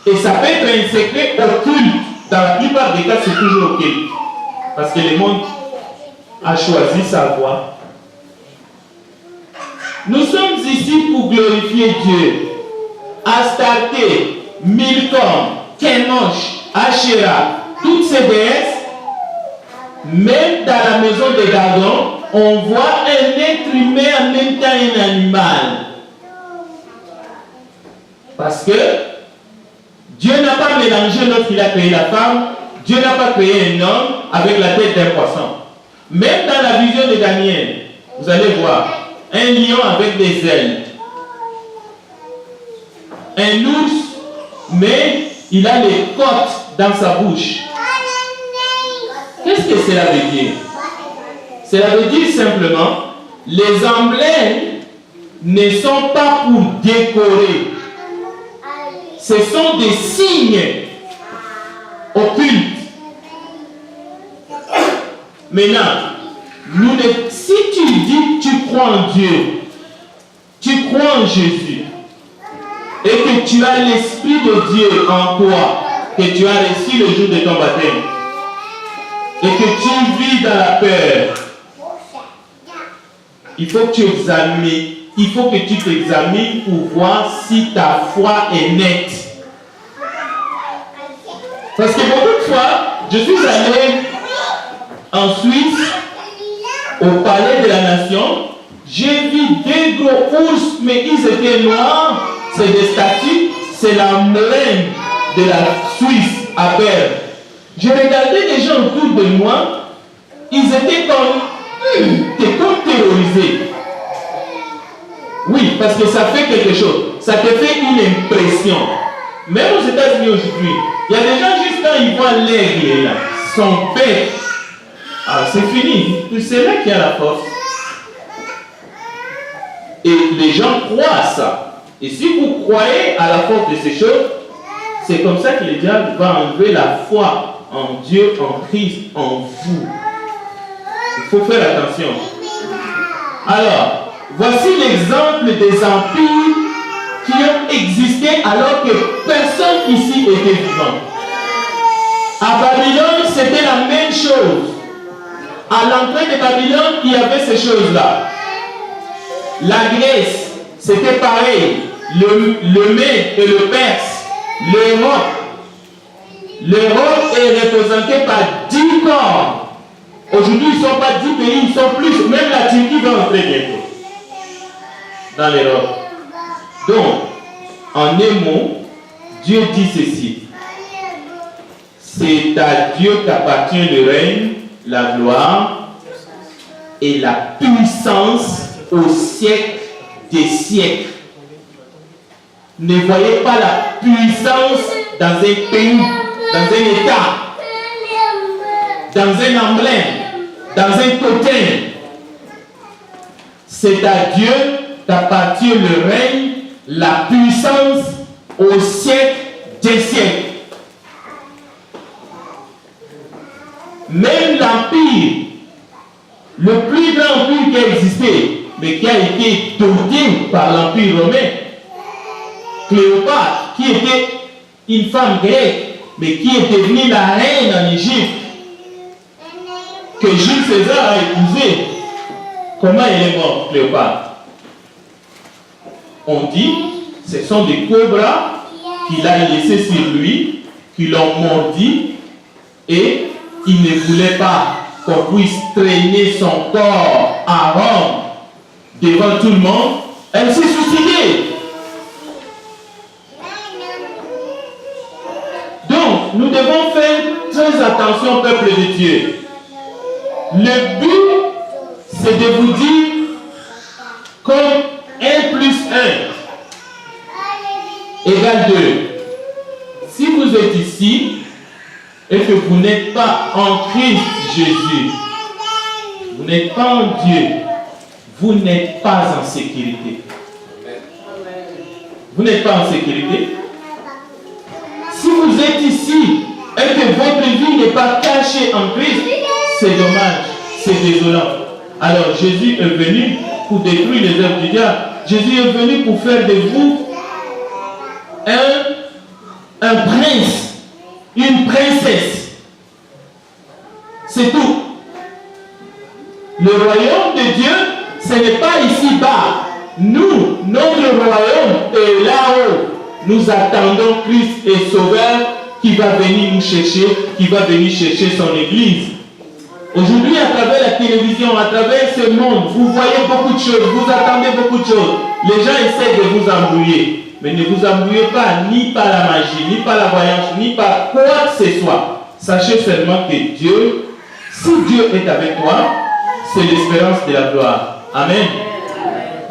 Et ça peut être un secret occulte. Dans la plupart des cas, c'est toujours occulte. Parce que le monde a choisi sa voie. Nous sommes ici pour glorifier Dieu. Astarté, Milcom, Kemosh, Asherah, toutes ces déesses, même dans la maison de Dagon, on voit un être humain en même temps un animal. Parce que Dieu n'a pas mélangé lorsqu'il a créé la femme, Dieu n'a pas créé un homme avec la tête d'un poisson. Même dans la vision de Daniel, vous allez voir un lion avec des ailes, un ours, mais il a les côtes dans sa bouche. Qu'est-ce que cela veut dire? Cela veut dire simplement, les emblèmes ne sont pas pour décorer. Ce sont des signes occultes. Maintenant, si tu dis que tu crois en Dieu, tu crois en Jésus, et que tu as l'Esprit de Dieu en toi, que tu as reçu le jour de ton baptême, et que tu vis dans la peur, il faut que tu t'examines pour voir si ta foi est nette. Parce que beaucoup de fois, je suis allé en Suisse, au palais de la nation, j'ai vu des gros ours, mais ils étaient noirs, c'est des statues, c'est l'emblème de la Suisse à Berne. Je regardais des gens autour de moi, ils étaient comme terrorisés. Oui, parce que ça fait quelque chose, ça te fait une impression. Même aux États-Unis aujourd'hui, il y a des gens juste quand ils voient l'aigle là, son bec. Ah, c'est fini, c'est là qu'il y a la force. Et les gens croient à ça. Et si vous croyez à la force de ces choses, c'est comme ça que le diable va enlever la foi en Dieu, en Christ, en vous. Il faut faire attention. Alors, voici l'exemple des empires qui ont existé alors que personne ici était vivant. À Babylone, c'était la même chose. À l'entrée de Babylone, il y avait ces choses-là. La Grèce, c'était pareil. Le Mède et le Perse. L'Europe. L'Europe est représentée par 10 corps. Aujourd'hui, ils ne sont pas 10 pays, ils sont plus. Même la Turquie va entrer bientôt dans l'Europe. Donc, en un mot, Dieu dit ceci. C'est à Dieu qu'appartient le règne, la gloire et la puissance au siècle des siècles. Ne voyez pas la puissance dans un pays, dans un État, dans un emblème, dans un totem. C'est à Dieu qu'appartient le règne, la puissance au siècle des siècles. Même l'empire, le plus grand empire qui a existé, mais qui a été dominé par l'empire romain, Cléopâtre, qui était une femme grecque, mais qui est devenue la reine en Égypte, que Jules César a épousée. Comment elle est morte, Cléopâtre? On dit, ce sont des cobras qu'il a laissés sur lui, qui l'ont mordi, et il ne voulait pas qu'on puisse traîner son corps à Rome devant tout le monde. Elle s'est suicidée. Donc, nous devons faire très attention, peuple de Dieu. Le but, c'est de vous dire comme 1 plus 1 égale 2. Si vous êtes ici et que vous n'êtes pas en Christ Jésus, vous n'êtes pas en Dieu, vous n'êtes pas en sécurité. Vous n'êtes pas en sécurité. Si vous êtes ici et que votre vie n'est pas cachée en Christ, c'est dommage, c'est désolant. Alors Jésus est venu pour détruire les œuvres du diable. Jésus est venu pour faire de vous un prince, une princesse. C'est tout. Le royaume de Dieu, ce n'est pas ici-bas. Nous, notre royaume est là-haut. Nous attendons Christ et Sauveur qui va venir nous chercher, qui va venir chercher son Église. Aujourd'hui, à travers la télévision, à travers ce monde, vous voyez beaucoup de choses, vous attendez beaucoup de choses. Les gens essaient de vous embrouiller. Mais ne vous embrouillez pas ni par la magie, ni par la voyance, ni par quoi que ce soit. Sachez seulement que Dieu, si Dieu est avec toi, c'est l'espérance de la gloire. Amen.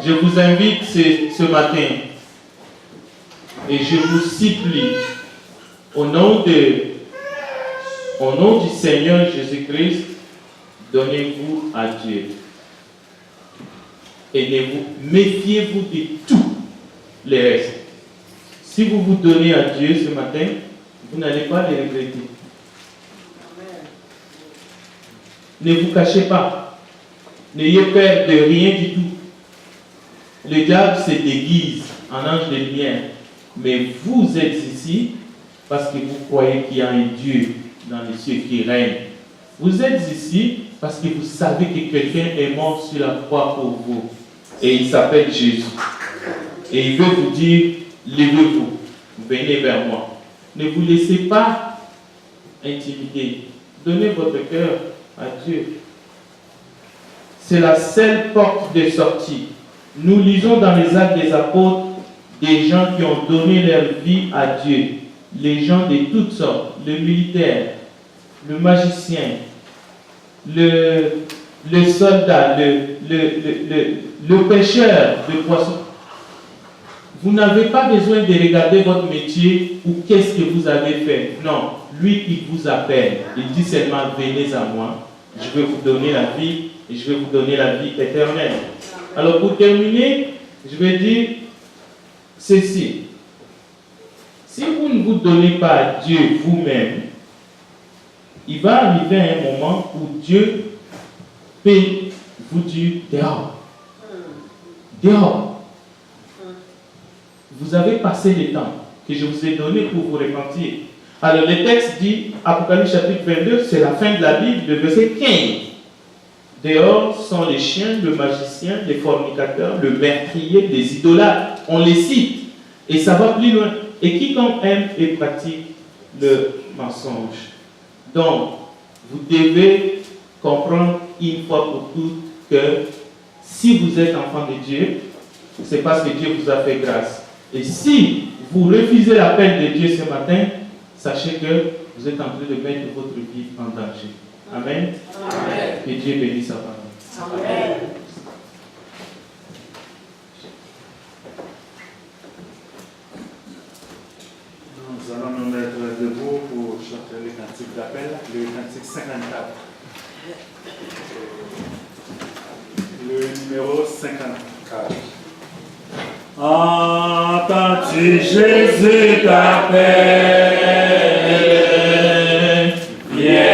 Je vous invite ce matin et je vous supplie au nom du Seigneur Jésus-Christ, donnez-vous à Dieu. Et méfiez-vous de tout le reste. Si vous vous donnez à Dieu ce matin, vous n'allez pas le regretter. Ne vous cachez pas. N'ayez peur de rien du tout. Le diable se déguise en ange de lumière. Mais vous êtes ici parce que vous croyez qu'il y a un Dieu dans les cieux qui règne. Vous êtes ici parce que vous savez que quelqu'un est mort sur la croix pour vous. Et il s'appelle Jésus. Et il veut vous dire, levez-vous, venez vers moi. Ne vous laissez pas intimider. Donnez votre cœur à Dieu. C'est la seule porte de sortie. Nous lisons dans les Actes des Apôtres des gens qui ont donné leur vie à Dieu. Les gens de toutes sortes, le militaire, le magicien, le soldat, le pêcheur de poissons. Vous n'avez pas besoin de regarder votre métier ou qu'est-ce que vous avez fait. Non, lui, il vous appelle. Il dit seulement, venez à moi. Je vais vous donner la vie et je vais vous donner la vie éternelle. Alors pour terminer, je vais dire ceci. Si vous ne vous donnez pas à Dieu vous-même, il va arriver un moment où Dieu peut vous dire dehors. Dehors. Vous avez passé le temps que je vous ai donné pour vous repentir. Alors le texte dit, Apocalypse chapitre 22, c'est la fin de la Bible, le verset 15. Dehors sont les chiens, le magicien, les fornicateurs, le meurtrier, les idolâtres. On les cite. Et ça va plus loin. Et quiconque aime et pratique le mensonge. Donc, vous devez comprendre une fois pour toutes que si vous êtes enfant de Dieu, c'est parce que Dieu vous a fait grâce. Et si vous refusez l'appel de Dieu ce matin, sachez que vous êtes en train de mettre votre vie en danger. Amen. Amen. Que Dieu bénisse sa parole. Amen. Nous allons nous mettre debout pour chanter le cantique d'appel, le cantique 54. Le numéro 54. Entends-tu Jésus t'appelle?